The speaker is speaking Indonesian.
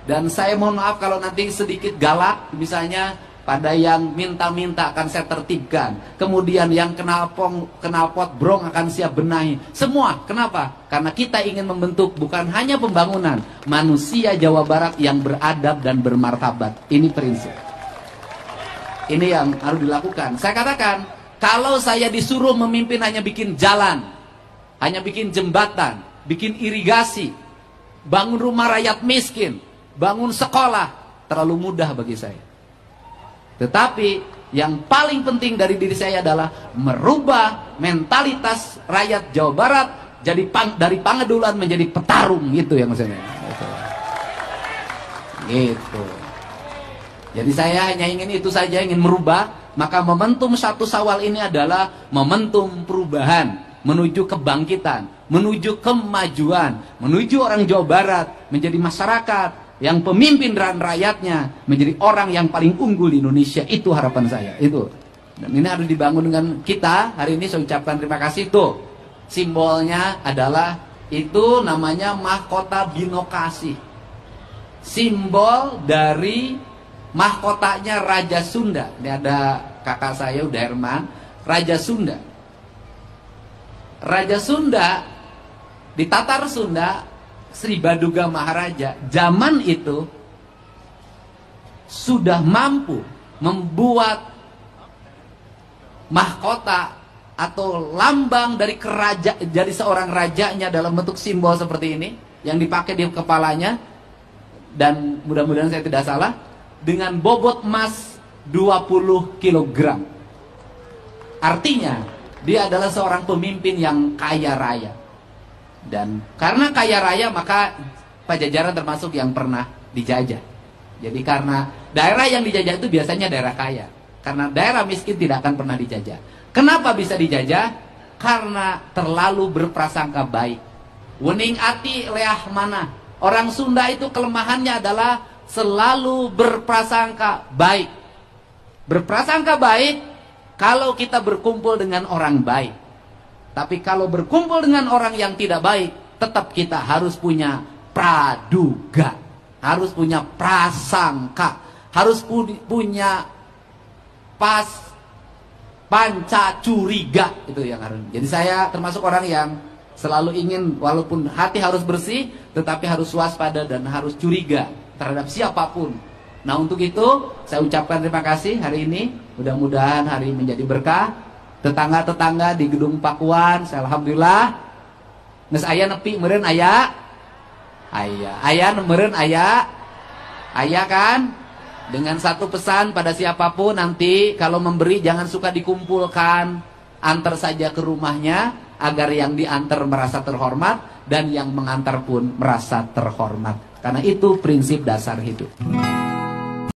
Dan saya mohon maaf kalau nanti sedikit galak, misalnya pada yang minta-minta akan saya tertibkan. Kemudian yang knalpot brong akan siap benahi. Semua, kenapa? Karena kita ingin membentuk bukan hanya pembangunan, manusia Jawa Barat yang beradab dan bermartabat. Ini prinsip. Ini yang harus dilakukan. Saya katakan, kalau saya disuruh memimpin hanya bikin jalan, hanya bikin jembatan, bikin irigasi, bangun rumah rakyat miskin, bangun sekolah, terlalu mudah bagi saya. Tetapi yang paling penting dari diri saya adalah merubah mentalitas rakyat Jawa Barat jadi dari pangedulan menjadi petarung, gitu yang maksudnya. Gitu. Jadi saya hanya ingin itu saja, ingin merubah. Maka momentum 1 Syawal ini adalah momentum perubahan menuju kebangkitan, menuju kemajuan, menuju orang Jawa Barat menjadi masyarakat yang pemimpin dan rakyatnya menjadi orang yang paling unggul di Indonesia. Itu harapan saya. Itu. Dan ini harus dibangun dengan kita. Hari ini saya ucapkan terima kasih. Tuh, simbolnya adalah itu, namanya mahkota binokasi. Simbol dari mahkotanya Raja Sunda. Ini ada kakak saya udah Herman, Raja Sunda. Raja Sunda di Tatar Sunda, Sri Baduga Maharaja, zaman itu sudah mampu membuat mahkota atau lambang dari kerajaan, jadi seorang rajanya dalam bentuk simbol seperti ini yang dipakai di kepalanya, dan mudah-mudahan saya tidak salah, dengan bobot emas 20 kg. Artinya dia adalah seorang pemimpin yang kaya raya. Dan karena kaya raya maka Pajajaran termasuk yang pernah dijajah. Jadi karena daerah yang dijajah itu biasanya daerah kaya. Karena daerah miskin tidak akan pernah dijajah. Kenapa bisa dijajah? Karena terlalu berprasangka baik. Wening ati leah mana. Orang Sunda itu kelemahannya adalah selalu berprasangka baik. Berprasangka baik kalau kita berkumpul dengan orang baik. Tapi kalau berkumpul dengan orang yang tidak baik, tetap kita harus punya praduga, harus punya prasangka, harus punya panca curiga. Itu yang harus. Jadi saya termasuk orang yang selalu ingin, walaupun hati harus bersih, tetapi harus waspada dan harus curiga terhadap siapapun. Nah, untuk itu saya ucapkan terima kasih hari ini. Mudah-mudahan hari menjadi berkah. Tetangga-tetangga di Gedung Pakuan, saya alhamdulillah geus aya nepi meureun aya. Aya meureun aya. Aya kan? Dengan satu pesan pada siapapun nanti kalau memberi jangan suka dikumpulkan, antar saja ke rumahnya agar yang diantar merasa terhormat dan yang mengantar pun merasa terhormat. Karena itu prinsip dasar hidup.